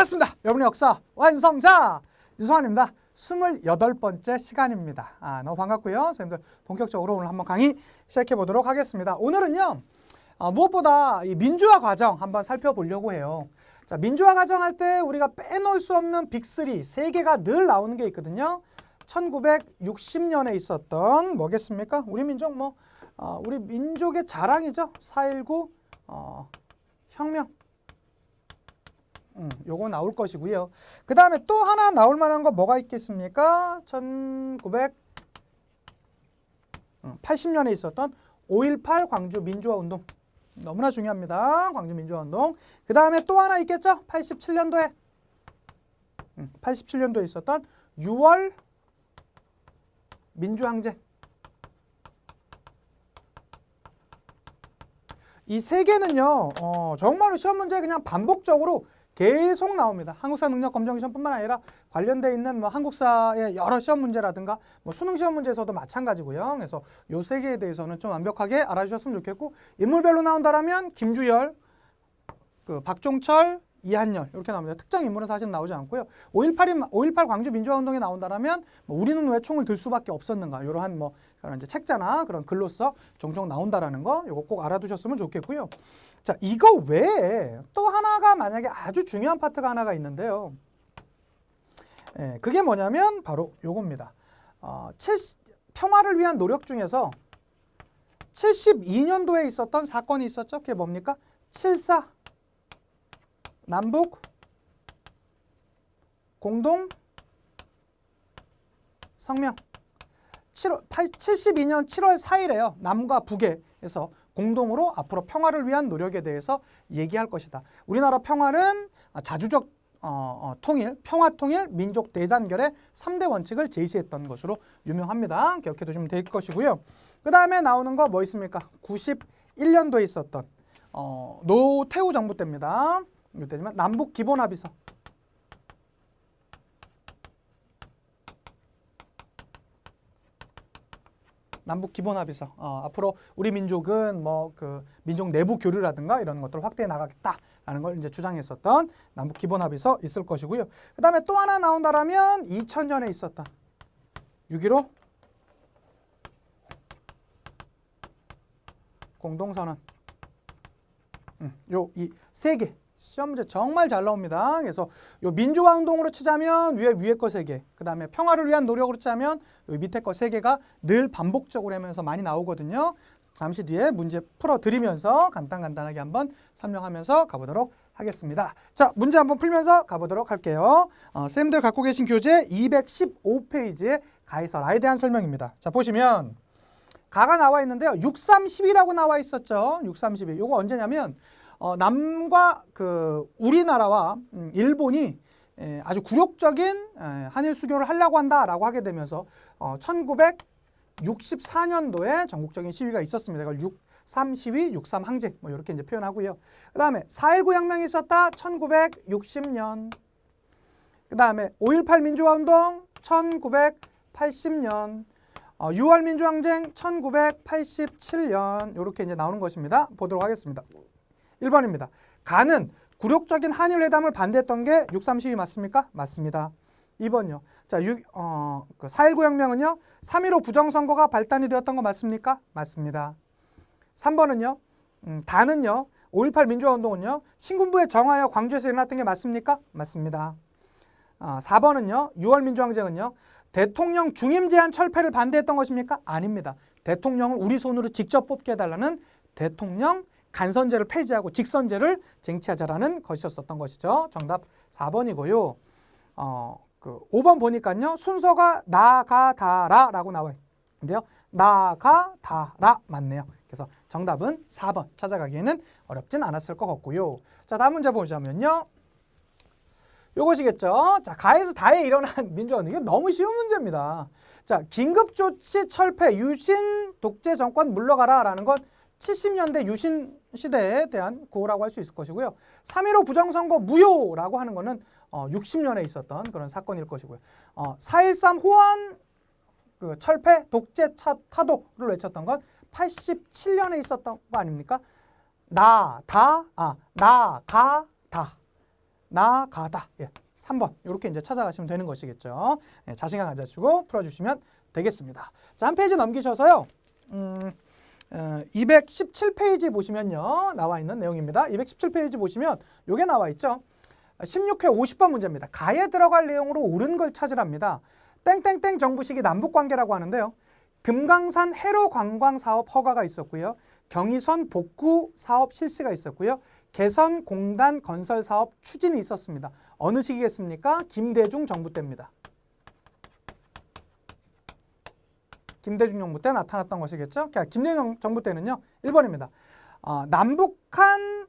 반갑습니다. 여러분의 역사 완성자 유성환입니다. 28번째 시간입니다. 너무 반갑고요. 선생님들 본격적으로 오늘 한번 강의 시작해 보도록 하겠습니다. 오늘은요. 무엇보다 이 민주화 과정 한번 살펴보려고 해요. 자, 민주화 과정 할 때 우리가 빼놓을 수 없는 빅3 세 개가 늘 나오는 게 있거든요. 1960년에 있었던 뭐겠습니까? 우리 민족 우리 민족의 자랑이죠. 4.19 혁명. 요거 나올 것이고요. 그 다음에 또 하나 나올 만한 거 뭐가 있겠습니까? 1980년에 있었던 5.18 광주 민주화 운동. 너무나 중요합니다. 광주 민주화 운동. 그 다음에 또 하나 있겠죠? 87년도에 87년도에 있었던 6월 민주항쟁. 이 세 개는요, 정말로 시험 문제에 그냥 반복적으로 계속 나옵니다. 한국사 능력 검정 시험뿐만 아니라 관련돼 있는 한국사의 여러 시험 문제라든가 수능 시험 문제에서도 마찬가지고요. 그래서 요 세 개에 대해서는 좀 완벽하게 알아주셨으면 좋겠고, 인물별로 나온다라면 김주열, 박종철, 이한열 이렇게 나옵니다. 특정 인물은 사실 나오지 않고요. 5.18 광주 민주화 운동에 나온다라면 우리는 왜 총을 들 수밖에 없었는가 이러한 그런 이제 책자나 그런 글로써 종종 나온다라는 거 요거 꼭 알아두셨으면 좋겠고요. 자, 이거 외에 또 하나가 만약에 아주 중요한 파트가 하나가 있는데요. 그게 뭐냐면 바로 요겁니다. 평화를 위한 노력 중에서 72년도에 있었던 사건이 있었죠. 그게 뭡니까? 7.4 남북 공동 성명. 72년 7월 4일에요. 남과 북에서 공동으로 앞으로 평화를 위한 노력에 대해서 얘기할 것이다. 우리나라 평화는 자주적 통일, 평화통일, 민족 대단결의 3대 원칙을 제시했던 것으로 유명합니다. 기억해 두시면 될 것이고요. 그 다음에 나오는 거 뭐 있습니까? 91년도에 있었던 노태우 정부 때입니다. 이때지만 남북 기본합의서. 남북 기본합의서. 앞으로 우리 민족은 민족 내부 교류라든가 이런 것들을 확대해 나가겠다라는 걸 이제 주장했었던 남북 기본합의서 있을 것이고요. 그 다음에 또 하나 나온다라면 2000년에 있었던 6.15 공동선언. 이 세 개. 시험 문제 정말 잘 나옵니다. 그래서 요 민주화 운동으로 치자면 위에 거 세 개, 그 다음에 평화를 위한 노력으로 치자면 요 밑에 거 세 개가 늘 반복적으로 하면서 많이 나오거든요. 잠시 뒤에 문제 풀어드리면서 간단하게 한번 설명하면서 가보도록 하겠습니다. 자, 문제 한번 풀면서 가보도록 할게요. 쌤들 갖고 계신 교재 215페이지의 가해설에 대한 설명입니다. 자, 보시면 가가 나와 있는데요. 6.32라고 나와 있었죠. 6.32. 요거 언제냐면 남과 우리나라와 일본이 아주 굴욕적인 한일 수교를 하려고 한다라고 하게 되면서 1964년도에 전국적인 시위가 있었습니다. 이걸 6.3 시위, 6.3 항쟁 이렇게 이제 표현하고요. 그 다음에 4.19 혁명이 있었다. 1960년. 그 다음에 5.18 민주화 운동 1980년. 6월 민주항쟁 1987년 이렇게 이제 나오는 것입니다. 보도록 하겠습니다. 1번입니다. 가는 굴욕적인 한일 회담을 반대했던 게 6.3 시위 맞습니까? 맞습니다. 2번요. 자, 4.19 혁명은요. 3.15 부정선거가 발단이 되었던 거 맞습니까? 맞습니다. 3번은요. 다는요. 5.18 민주화 운동은요. 신군부에 정하여 광주에서 일어났던 게 맞습니까? 맞습니다. 4번은요. 6월 민주항쟁은요. 대통령 중임 제한 철폐를 반대했던 것입니까? 아닙니다. 대통령을 우리 손으로 직접 뽑게 해달라는 대통령 간선제를 폐지하고 직선제를 쟁취하자라는 것이었던 것이죠. 정답 4번이고요. 5번 보니까요. 순서가 나가다라라고 나와 있는데요. 나가다라 맞네요. 그래서 정답은 4번 찾아가기에는 어렵진 않았을 것 같고요. 자, 다음 문제 보자면요. 요것이겠죠. 자, 가에서 다에 일어난 민주화 운동. 이게 너무 쉬운 문제입니다. 자, 긴급조치 철폐, 유신 독재 정권 물러가라라는 건 70년대 유신 시대에 대한 구호라고 할 수 있을 것이고요. 3.15 부정선거 무효라고 하는 거는 60년에 있었던 그런 사건일 것이고요. 4.13 호원 철폐 독재 타도를 외쳤던 건 87년에 있었던 거 아닙니까? 나, 가, 다. 나가다. 예, 3번 이렇게 이제 찾아가시면 되는 것이겠죠. 예, 자신감 가지시고 풀어주시면 되겠습니다. 자, 한 페이지 넘기셔서요. 217페이지 보시면요. 나와 있는 내용입니다. 217페이지 보시면 요게 나와 있죠. 16회 50번 문제입니다. 가에 들어갈 내용으로 옳은 걸 찾으랍니다. 땡땡땡 정부식이 남북관계라고 하는데요. 금강산 해로 관광 사업 허가가 있었고요. 경의선 복구 사업 실시가 있었고요. 개선 공단 건설 사업 추진이 있었습니다. 어느 시기겠습니까? 김대중 정부 때입니다. 김대중 정부 때 나타났던 것이겠죠. 김대중 정부 때는요. 1번입니다. 남북한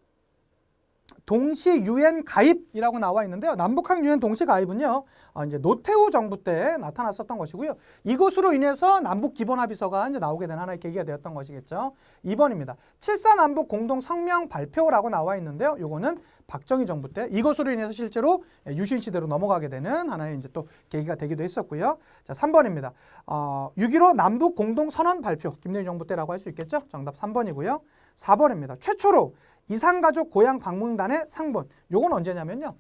동시 유엔 가입이라고 나와 있는데요. 남북한 유엔 동시 가입은요. 이제 노태우 정부 때 나타났었던 것이고요. 이것으로 인해서 남북 기본 합의서가 이제 나오게 된 하나의 계기가 되었던 것이겠죠. 2번입니다. 7.4 남북 공동 성명 발표라고 나와 있는데요. 요거는 박정희 정부 때 이것으로 인해서 실제로 유신 시대로 넘어가게 되는 하나의 이제 또 계기가 되기도 했었고요. 자, 3번입니다. 6.15 남북 공동 선언 발표 김대중 정부 때라고 할 수 있겠죠. 정답 3번이고요. 4번입니다. 최초로 이산가족 고향 방문단의 상본. 요건 언제냐면요.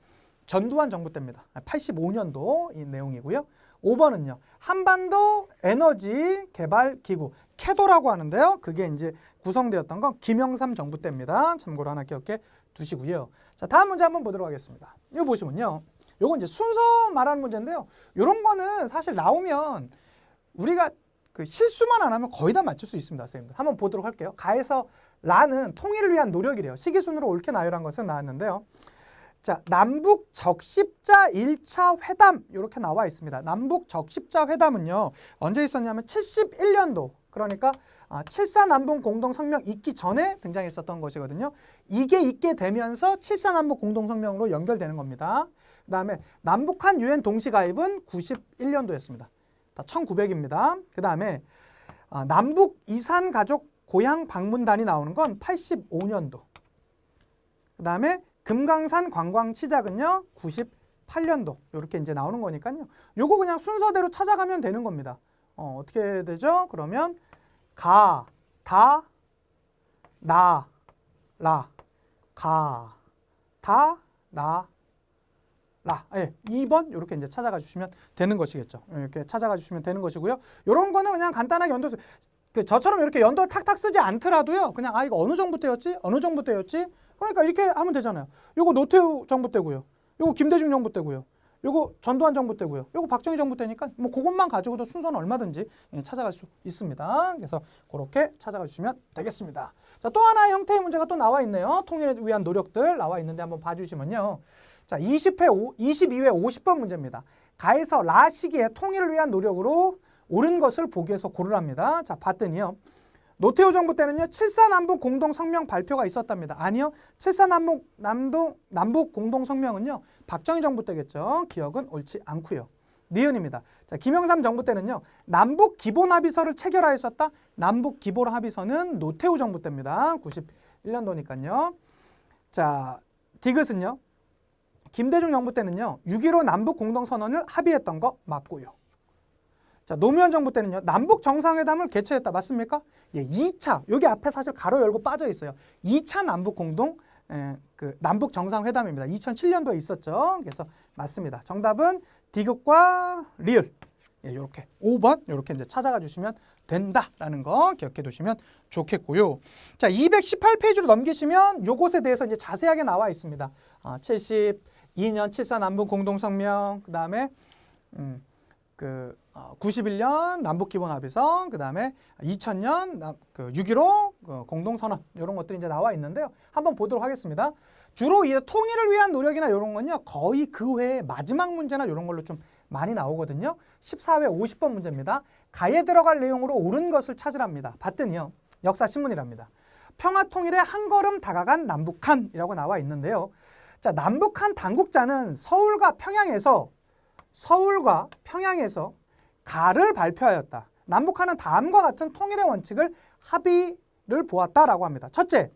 전두환 정부 때입니다. 85년도 이 내용이고요. 5번은요. 한반도 에너지 개발 기구 캐도라고 하는데요. 그게 이제 구성되었던 건 김영삼 정부 때입니다. 참고로 하나 기억해 두시고요. 자, 다음 문제 한번 보도록 하겠습니다. 이거 보시면요. 요건 이제 순서 말하는 문제인데요. 요런 거는 사실 나오면 우리가 그 실수만 안 하면 거의 다 맞출 수 있습니다. 선생님들. 한번 보도록 할게요. 가에서 라는 통일을 위한 노력이래요. 시기순으로 옳게 나열한 것은 나왔는데요. 자, 남북 적십자 1차 회담 이렇게 나와 있습니다. 남북 적십자 회담은요. 언제 있었냐면 71년도 그러니까 7.4 남북 공동성명 있기 전에 등장했었던 것이거든요. 이게 있게 되면서 7.4 남북 공동성명으로 연결되는 겁니다. 그 다음에 남북한 유엔 동시가입은 91년도였습니다. 다 1900입니다. 그 다음에 남북 이산가족 고향 방문단이 나오는 건 85년도. 그 다음에 금강산 관광 시작은요. 98년도. 이렇게 이제 나오는 거니까요. 요거 그냥 순서대로 찾아가면 되는 겁니다. 어떻게 되죠? 그러면 가, 다, 나, 라, 가, 다, 나, 라. 예, 2번 이렇게 이제 찾아가 주시면 되는 것이겠죠. 이렇게 찾아가 주시면 되는 것이고요. 요런 거는 그냥 간단하게 연도 저처럼 이렇게 연도를 탁탁 쓰지 않더라도요. 그냥 이거 어느 정부 때였지? 어느 정부 때였지? 그러니까 이렇게 하면 되잖아요. 요거 노태우 정부 때고요. 요거 김대중 정부 때고요. 요거 전두환 정부 때고요. 요거 박정희 정부 때니까 뭐 그것만 가지고도 순서는 얼마든지 찾아갈 수 있습니다. 그래서 그렇게 찾아가 주시면 되겠습니다. 자, 또 하나의 형태의 문제가 또 나와 있네요. 통일에 위한 노력들 나와 있는데 한번 봐주시면요. 자, 22회 50번 문제입니다. 가에서 라 시기에 통일을 위한 노력으로 옳은 것을 보기에서 고르랍니다. 자, 봤더니요. 노태우 정부 때는요. 7.4 남북 공동 성명 발표가 있었답니다. 아니요. 7.4 남북 공동 성명은요. 박정희 정부 때겠죠. 기억은 옳지 않고요. 니은입니다. 자, 김영삼 정부 때는요. 남북 기본 합의서를 체결하였었다. 남북 기본 합의서는 노태우 정부 때입니다. 91년도니까요. 자, 디귿은요. 김대중 정부 때는요. 6.15 남북 공동 선언을 합의했던 거 맞고요. 자, 노무현 정부 때는요. 남북 정상회담을 개최했다. 맞습니까? 예, 2차. 여기 앞에 사실 가로 열고 빠져 있어요. 2차 남북 공동 남북 정상회담입니다. 2007년도에 있었죠. 그래서 맞습니다. 정답은 디귿과 리을. 예, 요렇게 5번 요렇게 이제 찾아가 주시면 된다라는 거 기억해 두시면 좋겠고요. 자, 218페이지로 넘기시면 요것에 대해서 이제 자세하게 나와 있습니다. 72년 7.4 남북 공동 성명, 그다음에 91년 남북기본합의서, 그 다음에 2000년 6.15 공동선언 이런 것들이 이제 나와 있는데요. 한번 보도록 하겠습니다. 주로 이 통일을 위한 노력이나 이런 건요. 거의 그 외에 마지막 문제나 이런 걸로 좀 많이 나오거든요. 14회 50번 문제입니다. 가에 들어갈 내용으로 옳은 것을 찾으랍니다. 봤더니요. 역사신문이랍니다. 평화통일에 한 걸음 다가간 남북한이라고 나와 있는데요. 자, 남북한 당국자는 서울과 평양에서 가를 발표하였다. 남북한은 다음과 같은 통일의 원칙을 합의를 보았다라고 합니다. 첫째,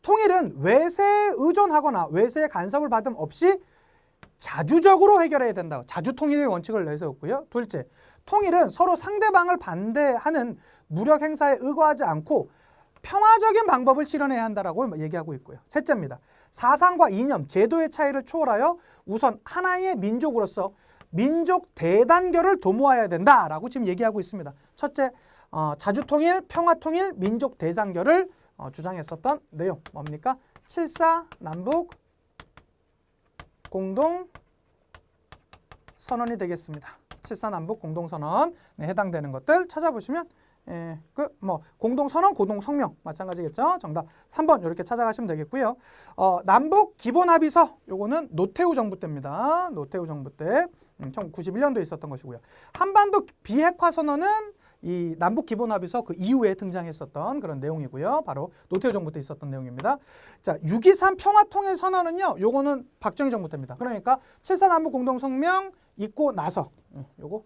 통일은 외세에 의존하거나 외세의 간섭을 받음 없이 자주적으로 해결해야 된다. 자주통일의 원칙을 내세웠고요. 둘째, 통일은 서로 상대방을 반대하는 무력 행사에 의거하지 않고 평화적인 방법을 실현해야 한다라고 얘기하고 있고요. 셋째입니다. 사상과 이념, 제도의 차이를 초월하여 우선 하나의 민족으로서 민족 대단결을 도모해야 된다라고 지금 얘기하고 있습니다. 첫째, 자주통일, 평화통일, 민족 대단결을 주장했었던 내용 뭡니까? 7.4 남북 공동 선언이 되겠습니다. 7.4 남북 공동선언에 해당되는 것들 찾아보시면 공동선언, 고동성명 마찬가지겠죠. 정답 3번 이렇게 찾아가시면 되겠고요. 남북 기본합의서 요거는 노태우 정부 때입니다. 노태우 정부 때 1991년도에 있었던 것이고요. 한반도 비핵화 선언은 이 남북 기본합의서 그 이후에 등장했었던 그런 내용이고요. 바로 노태우 정부 때 있었던 내용입니다. 자, 6.23 평화통일 선언은요. 요거는 박정희 정부 때입니다. 그러니까 7.4 남북 공동성명 있고 나서 요거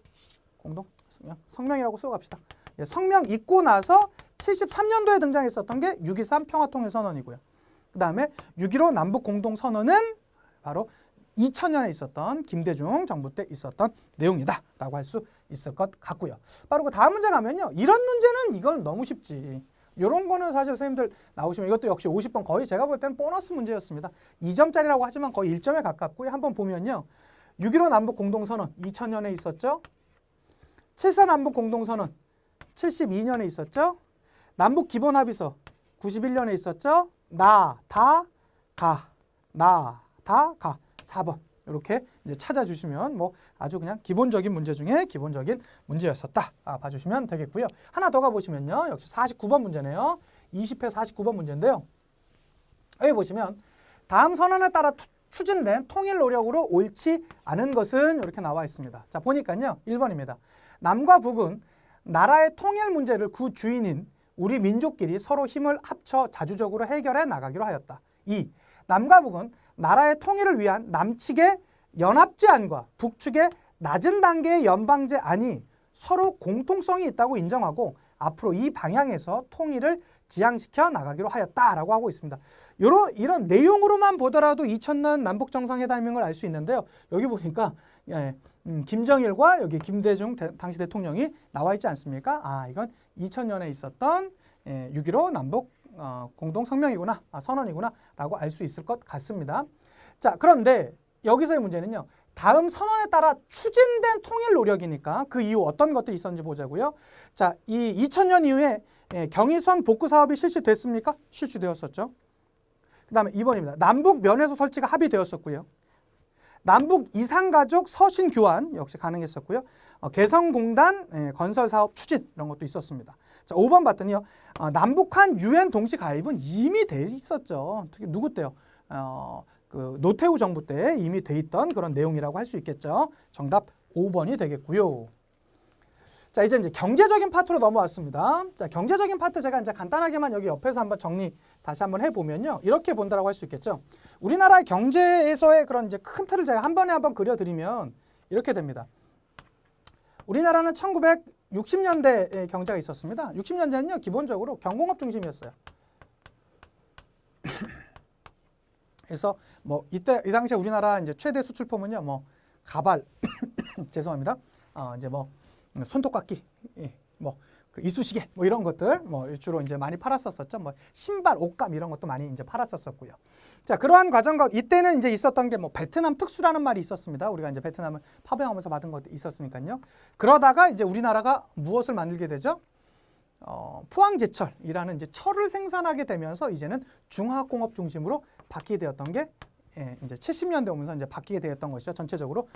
성명이라고 쓰고 갑시다. 예, 성명 있고 나서 73년도에 등장했었던 게 6.23 평화통일 선언이고요. 그 다음에 6.15 남북 공동선언은 바로 2000년에 있었던 김대중 정부 때 있었던 내용이다 라고 할 수 있을 것 같고요. 바로 그 다음 문제 가면요. 이런 문제는 이건 너무 쉽지. 이런 거는 사실 선생님들 나오시면 이것도 역시 50번 거의 제가 볼 때는 보너스 문제였습니다. 2점짜리라고 하지만 거의 1점에 가깝고요. 한번 보면요. 6.15 남북 공동선언 2000년에 있었죠. 7.4 남북 공동선언 72년에 있었죠. 남북 기본합의서 91년에 있었죠. 나, 다, 가. 4번 이렇게 이제 찾아주시면 뭐 아주 그냥 기본적인 문제 중에 기본적인 문제였었다. 봐주시면 되겠고요. 하나 더 가보시면요. 역시 49번 문제네요. 20회 49번 문제인데요. 여기 보시면 다음 선언에 따라 추진된 통일 노력으로 옳지 않은 것은 이렇게 나와 있습니다. 자, 보니까요. 1번입니다. 남과 북은 나라의 통일 문제를 그 주인인 우리 민족끼리 서로 힘을 합쳐 자주적으로 해결해 나가기로 하였다. 2. 남과 북은 나라의 통일을 위한 남측의 연합제안과 북측의 낮은 단계의 연방제안이 서로 공통성이 있다고 인정하고 앞으로 이 방향에서 통일을 지향시켜 나가기로 하였다라고 하고 있습니다. 이런 내용으로만 보더라도 2000년 남북정상회담임을 알 수 있는데요. 여기 보니까 김정일과 여기 김대중 당시 대통령이 나와 있지 않습니까? 이건 2000년에 있었던 6.15 남북 공동성명이구나, 선언이구나 라고 알 수 있을 것 같습니다. 자, 그런데 여기서의 문제는요. 다음 선언에 따라 추진된 통일 노력이니까 그 이후 어떤 것들이 있었는지 보자고요. 자, 이 2000년 이후에 경의선 복구 사업이 실시됐습니까? 실시되었었죠. 그 다음에 2번입니다. 남북 면회소 설치가 합의되었었고요. 남북 이산가족 서신 교환 역시 가능했었고요. 개성공단 건설 사업 추진 이런 것도 있었습니다. 자, 5번 봤더니요. 남북한 유엔 동시 가입은 이미 돼 있었죠. 특히 누구 때요? 그 노태우 정부 때 이미 돼 있던 그런 내용이라고 할 수 있겠죠. 정답 5번이 되겠고요. 자, 이제 경제적인 파트로 넘어왔습니다. 자, 경제적인 파트 제가 이제 간단하게만 여기 옆에서 한번 정리 다시 한번 해보면요. 이렇게 본다라고 할 수 있겠죠. 우리나라의 경제에서의 그런 이제 큰 틀을 제가 한 번에 한번 그려드리면 이렇게 됩니다. 우리나라는 1960년대에 경제가 있었습니다. 60년대는요, 기본적으로 경공업 중심이었어요. 그래서 뭐 이때 이 당시에 우리나라 이제 최대 수출품은요, 뭐 가발, 죄송합니다. 이제 뭐 손톱깎이, 뭐 그 이쑤시개, 뭐 이런 것들 뭐 주로 이제 많이 팔았었죠. 뭐 신발, 옷감 이런 것도 많이 이제 팔았었고요. 자, 그러한 과정과 이때는 이제 있었던 게 뭐 베트남 특수라는 말이 있었습니다. 우리가 이제 베트남을 파병하면서 받은 것도 있었으니까요. 그러다가 이제 우리나라가 무엇을 만들게 되죠? 포항제철이라는 이제 철을 생산하게 되면서 이제는 중화공업 중심으로 바뀌게 되었던 게 이제 70년대 오면서 이제 바뀌게 되었던 것이죠. 전체적으로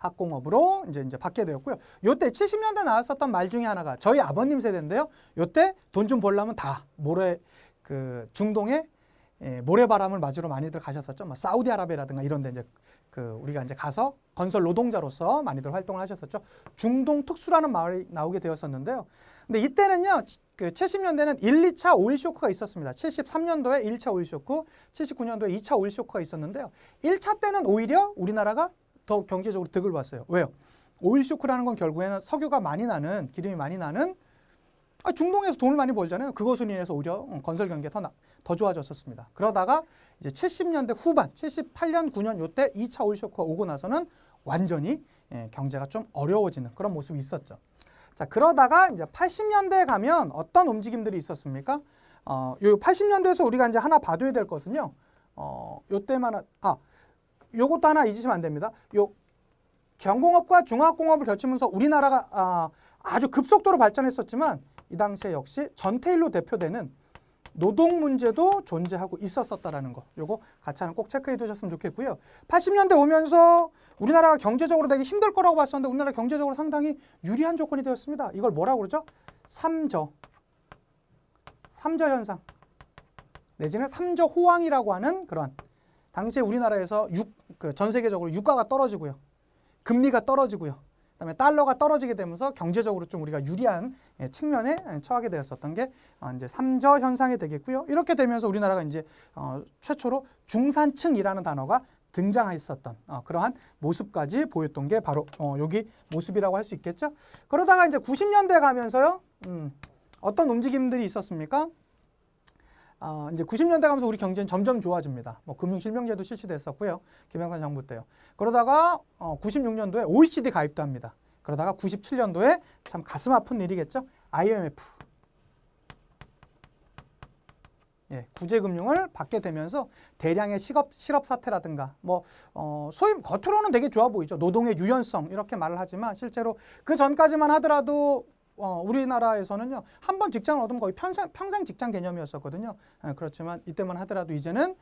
중화학공업으로 이제 바뀌게 되었고요. 요때 70년대 나왔었던 말 중에 하나가 저희 아버님 세대인데요. 요때 돈 좀 벌려면 다 중동에 모래바람을 맞으러 많이들 가셨었죠. 뭐 사우디아라비아라든가 이런 데 이제 우리가 이제 가서 건설 노동자로서 많이들 활동을 하셨었죠. 중동 특수라는 말이 나오게 되었었는데요. 근데 이때는요, 그 70년대는 1, 2차 오일 쇼크가 있었습니다. 73년도에 1차 오일 쇼크, 79년도에 2차 오일 쇼크가 있었는데요. 1차 때는 오히려 우리나라가 더 경제적으로 득을 봤어요. 왜요? 오일 쇼크라는 건 결국에는 석유가 많이 나는, 기름이 많이 나는 중동에서 돈을 많이 벌잖아요. 그것으로 인해서 오히려 건설 경기가 더 좋아졌었습니다. 그러다가 이제 70년대 후반, 78년, 9년 요때 2차 오일 쇼크가 오고 나서는 완전히 경제가 좀 어려워지는 그런 모습이 있었죠. 자, 그러다가 이제 80년대에 가면 어떤 움직임들이 있었습니까? 요 80년대에서 우리가 이제 하나 봐둬야 될 것은요. 요때만 요것도 하나 잊으시면 안 됩니다. 요 경공업과 중화학공업을 거치면서 우리나라가 아주 급속도로 발전했었지만 이 당시에 역시 전태일로 대표되는 노동 문제도 존재하고 있었다라는 거. 요거 같이 하나 꼭 체크해 두셨으면 좋겠고요. 80년대 오면서 우리나라가 경제적으로 되게 힘들 거라고 봤었는데 우리나라 경제적으로 상당히 유리한 조건이 되었습니다. 이걸 뭐라고 그러죠? 삼저 현상 내지는 삼저 호황이라고 하는 그런 당시에 우리나라에서 전 세계적으로 유가가 떨어지고요. 금리가 떨어지고요. 그다음에 달러가 떨어지게 되면서 경제적으로 좀 우리가 유리한 측면에 처하게 되었었던 게 이제 삼저 현상이 되겠고요. 이렇게 되면서 우리나라가 이제 최초로 중산층이라는 단어가 등장했었던 그러한 모습까지 보였던 게 바로 여기 모습이라고 할 수 있겠죠. 그러다가 이제 90년대 가면서요. 어떤 움직임들이 있었습니까? 이제 90년대 가면서 우리 경제는 점점 좋아집니다. 뭐 금융실명제도 실시됐었고요. 김영삼 정부 때요. 그러다가 96년도에 OECD 가입도 합니다. 그러다가 97년도에 참 가슴 아픈 일이겠죠. IMF. 구제금융을 받게 되면서 대량의 실업 사태라든가 소위 겉으로는 되게 좋아 보이죠. 노동의 유연성 이렇게 말을 하지만 실제로 그 전까지만 하더라도 우리나라에서는요 한 번 직장을 얻으면 거의 평생 직장 개념이었었거든요. 그렇지만 이때만 하더라도 이제는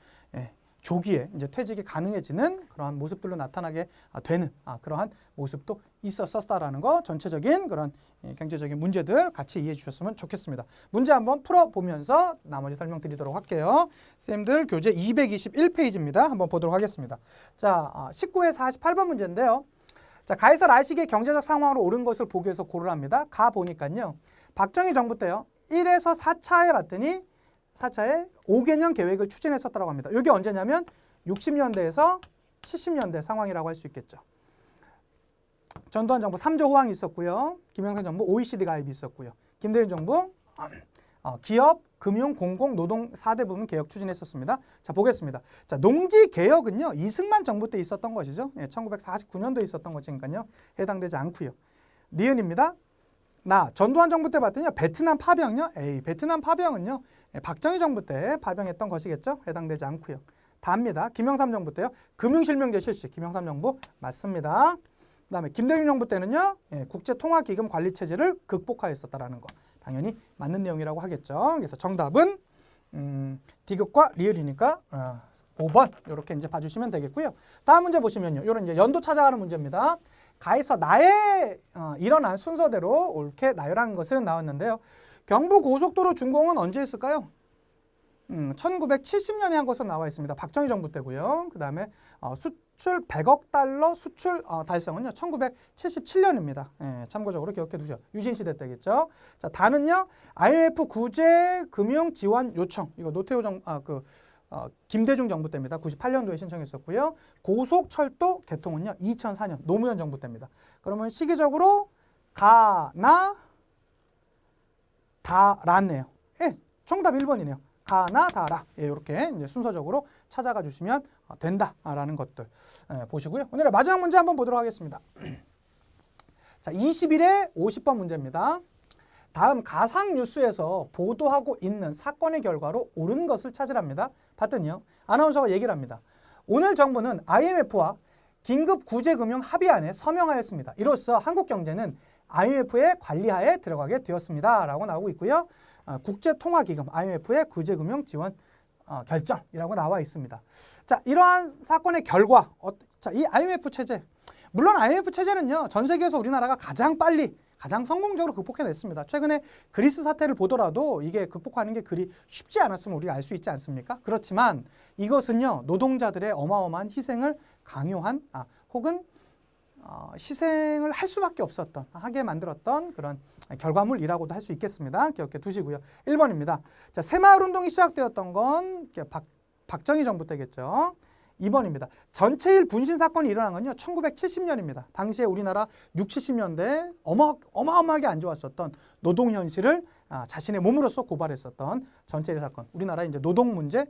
조기에 이제 퇴직이 가능해지는 그러한 모습들로 나타나게 되는 그러한 모습도 있었다라는 거 전체적인 그런 경제적인 문제들 같이 이해해 주셨으면 좋겠습니다. 문제 한번 풀어보면서 나머지 설명드리도록 할게요. 선생님들 교재 221페이지입니다. 한번 보도록 하겠습니다. 자, 19회 48번 문제인데요. 자, 가에서 라식의 경제적 상황으로 옳은 것을 보기 위해서 고르랍니다. 가 보니까요. 박정희 정부 때요. 1에서 4차에 봤더니 4차에 5개년 계획을 추진했었다고 합니다. 이게 언제냐면 60년대에서 70년대 상황이라고 할 수 있겠죠. 전두환 정부 3조 호황이 있었고요. 김영삼 정부 OECD 가입이 있었고요. 김대중 정부 기업, 금융, 공공, 노동 4대 부분 개혁 추진했었습니다. 자, 보겠습니다. 자, 농지 개혁은요. 이승만 정부 때 있었던 것이죠. 1949년도에 있었던 것이니까요. 해당되지 않고요. 니은입니다. 전두환 정부 때 봤더니 베트남 파병요. 베트남 파병은요. 박정희 정부 때 파병했던 것이겠죠. 해당되지 않고요. 다입니다. 김영삼 정부 때요. 금융실명제 실시. 김영삼 정부 맞습니다. 그다음에 김대중 정부 때는요. 국제통화기금 관리체제를 극복하였었다라는 거. 당연히 맞는 내용이라고 하겠죠. 그래서 정답은 디귿과 리을이니까 5번 이렇게 이제 봐주시면 되겠고요. 다음 문제 보시면요. 이런 이제 연도 찾아가는 문제입니다. 가에서 나에 일어난 순서대로 옳게 나열한 것은 나왔는데요. 경부고속도로 준공은 언제 했을까요? 1970년에 한 것으로 나와 있습니다. 박정희 정부 때고요. 그 다음에 수출 100억 달러 수출 달성은요. 1977년입니다. 참고적으로 기억해 두죠. 유신 시대 때겠죠. 자, 다는요. IMF 구제 금융 지원 요청. 이거 노태우 김대중 정부 때입니다. 98년도에 신청했었고요. 고속철도 개통은요. 2004년 노무현 정부 때입니다. 그러면 시기적으로 가나 다라네요. 정답 1번이네요. 가나 다라. 이렇게 이제 순서적으로 찾아가 주시면 된다라는 것들 보시고요. 오늘의 마지막 문제 한번 보도록 하겠습니다. 자, 21회 50번 문제입니다. 다음 가상 뉴스에서 보도하고 있는 사건의 결과로 옳은 것을 찾으랍니다. 봤더니요. 아나운서가 얘기를 합니다. 오늘 정부는 IMF와 긴급 구제금융 합의안에 서명하였습니다. 이로써 한국 경제는 IMF의 관리하에 들어가게 되었습니다. 라고 나오고 있고요. 국제통화기금 IMF의 구제금융 지원 결정이라고 나와 있습니다. 자, 이러한 사건의 결과, 자, 이 IMF 체제, 물론 IMF 체제는요, 전 세계에서 우리나라가 가장 빨리, 가장 성공적으로 극복해냈습니다. 최근에 그리스 사태를 보더라도 이게 극복하는 게 그리 쉽지 않았음을 우리가 알 수 있지 않습니까? 그렇지만 이것은요, 노동자들의 어마어마한 희생을 강요한, 혹은 희생을 할 수밖에 없었던, 하게 만들었던 그런 결과물이라고도 할 수 있겠습니다. 기억해 두시고요. 1번입니다. 자, 새마을운동이 시작되었던 건 박정희 정부 때겠죠. 2번입니다. 전체일 분신 사건이 일어난 건요. 1970년입니다. 당시에 우리나라 60, 70년대 어마어마하게 안 좋았었던 노동 현실을 자신의 몸으로써 고발했었던 전체일 사건. 우리나라의 이제 노동 문제를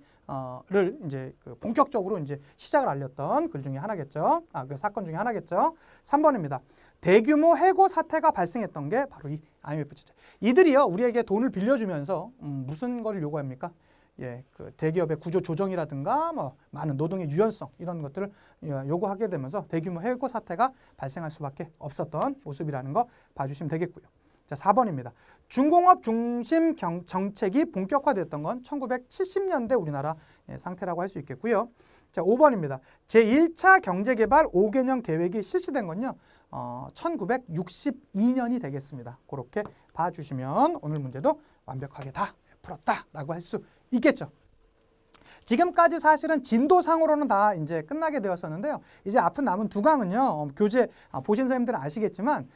이제 본격적으로 이제 시작을 알렸던 글 중에 하나겠죠. 그 사건 중에 하나겠죠. 3번입니다. 대규모 해고 사태가 발생했던 게 바로 이 IMF 제재. 이들이요 우리에게 돈을 빌려주면서 무슨 거를 요구합니까? 예, 그 대기업의 구조 조정이라든가 뭐 많은 노동의 유연성 이런 것들을 요구하게 되면서 대규모 해고 사태가 발생할 수밖에 없었던 모습이라는 거 봐주시면 되겠고요. 자, 4번입니다. 중공업 중심 정책이 본격화됐던 건 1970년대 우리나라 상태라고 할 수 있겠고요. 자, 5번입니다. 제1차 경제개발 5개년 계획이 실시된 건요. 1962년이 되겠습니다. 그렇게 봐주시면 오늘 문제도 완벽하게 다 풀었다라고 할 수 있겠죠. 지금까지 사실은 진도상으로는 다 이제 끝나게 되었었는데요. 이제 앞은 남은 두 강은요. 교재 보신 선생님들은 아시겠지만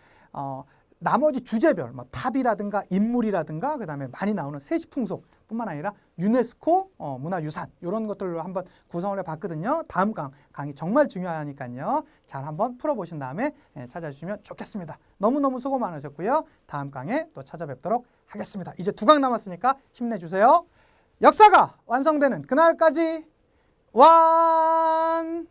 나머지 주제별 뭐 탑이라든가 인물이라든가 그다음에 많이 나오는 세시풍속뿐만 아니라 유네스코 문화유산 이런 것들로 한번 구성을 해봤거든요. 다음 강의 정말 중요하니까요. 잘 한번 풀어보신 다음에 찾아주시면 좋겠습니다. 너무너무 수고 많으셨고요. 다음 강에 또 찾아뵙도록 하겠습니다. 이제 두 강 남았으니까 힘내주세요. 역사가 완성되는 그날까지 완!